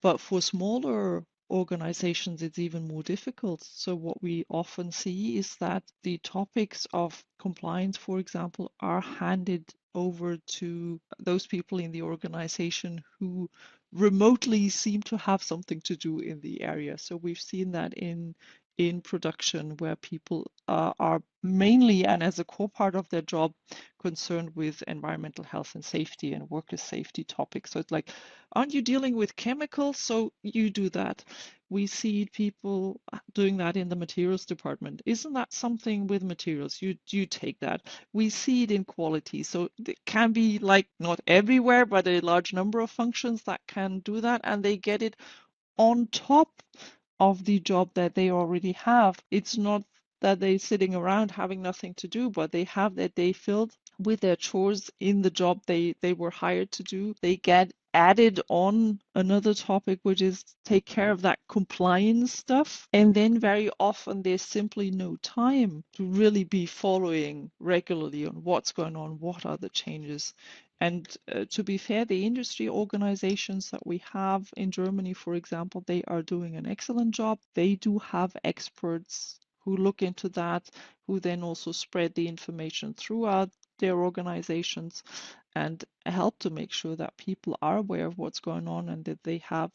But for smaller organizations, it's even more difficult. So what we often see is that the topics of compliance, for example, are handed over to those people in the organization who remotely seem to have something to do in the area. So we've seen that in production where people are mainly and as a core part of their job concerned with environmental health and safety and worker safety topics. So it's like, aren't you dealing with chemicals? So you do that. We see people doing that in the materials department. Isn't that something with materials? You take that. We see it in quality. So it can be like not everywhere, but a large number of functions that can do that, and they get it on top of the job that they already have. It's not that they're sitting around having nothing to do, but they have their day filled with their chores in the job they were hired to do. They get added on another topic, which is take care of that compliance stuff. And then very often there's simply no time to really be following regularly on what's going on, what are the changes. And to be fair, the industry organizations that we have in Germany, for example, they are doing an excellent job. They do have experts who look into that, who then also spread the information throughout their organizations and help to make sure that people are aware of what's going on and that they have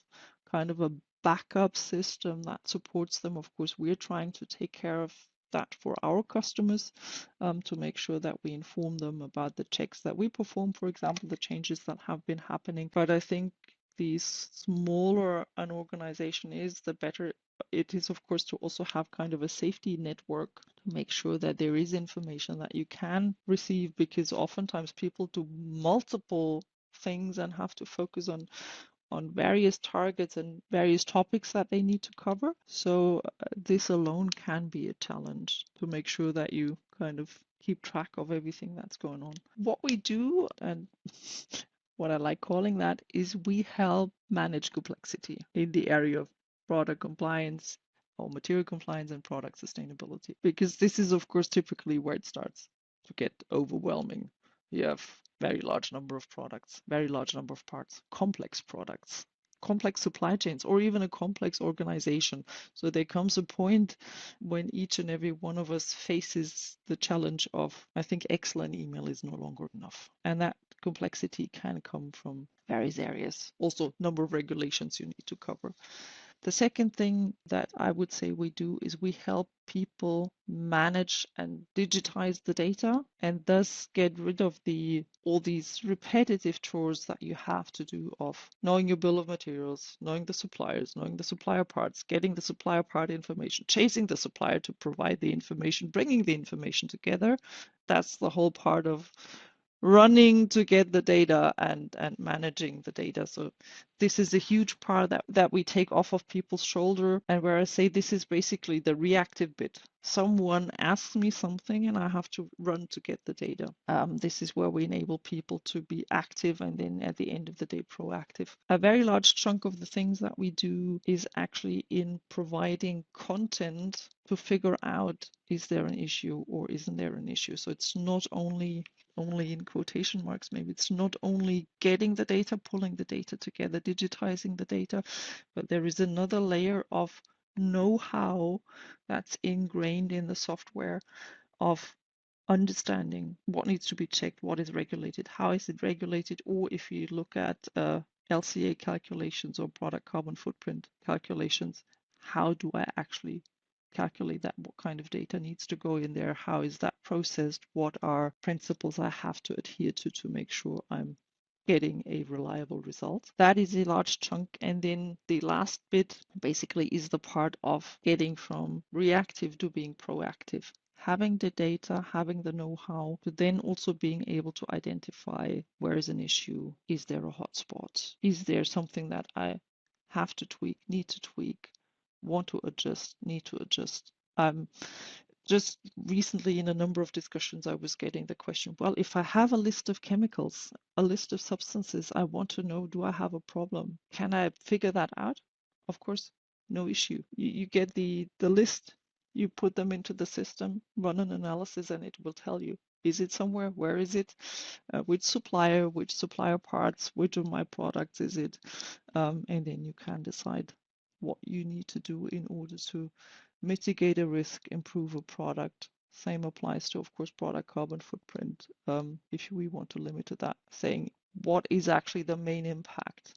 kind of a backup system that supports them. Of course, we're trying to take care of that for our customers to make sure that we inform them about the checks that we perform, for example, the changes that have been happening. But I think the smaller an organization is, the better it is, of course, to also have kind of a safety network to make sure that there is information that you can receive, because oftentimes people do multiple things and have to focus on various targets and various topics that they need to cover. So this alone can be a challenge to make sure that you kind of keep track of everything that's going on. What we do, and what I like calling that, is we help manage complexity in the area of product compliance or material compliance and product sustainability, because this is, of course, typically where it starts to get overwhelming. You have very large number of products, very large number of parts, complex products, complex supply chains, or even a complex organization. So there comes a point when each and every one of us faces the challenge of, I think excellent email is no longer enough. And that complexity can come from various areas. Also, number of regulations you need to cover. The second thing that I would say we do is we help people manage and digitize the data and thus get rid of all these repetitive chores that you have to do of knowing your bill of materials, knowing the suppliers, knowing the supplier parts, getting the supplier part information, chasing the supplier to provide the information, bringing the information together. That's the whole part of running to get the data and managing the data. So this is a huge part that we take off of people's shoulder, and where I say this is basically the reactive bit. Someone asks me something and I have to run to get the data. This is where we enable people to be active and then at the end of the day proactive. A very large chunk of the things that we do is actually in providing content to figure out, is there an issue or isn't there an issue? So it's not only in quotation marks, maybe it's not only getting the data, pulling the data together, digitizing the data, but there is another layer of know-how that's ingrained in the software of understanding what needs to be checked, what is regulated, how is it regulated, or if you look at LCA calculations or product carbon footprint calculations, how do I actually calculate that? What kind of data needs to go in there? How is that processed? What are principles I have to adhere to make sure I'm getting a reliable result? That is a large chunk. And then the last bit basically is the part of getting from reactive to being proactive. Having the data, having the know-how, but then also being able to identify where is an issue. Is there a hotspot? Is there something that I have to tweak, need to tweak, want to adjust, need to adjust? Just recently in a number of discussions, I was getting the question, well, if I have a list of chemicals, a list of substances, I want to know, do I have a problem? Can I figure that out? Of course, no issue. You get the list, you put them into the system, run an analysis, and it will tell you. Is it somewhere? Where is it? Which supplier parts, which of my products is it? And then you can decide what you need to do in order to mitigate a risk, improve a product. Same applies to, of course, product carbon footprint. If we want to limit to that, saying what is actually the main impact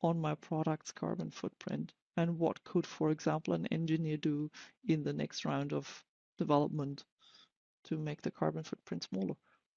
on my product's carbon footprint, and what could, for example, an engineer do in the next round of development to make the carbon footprint smaller.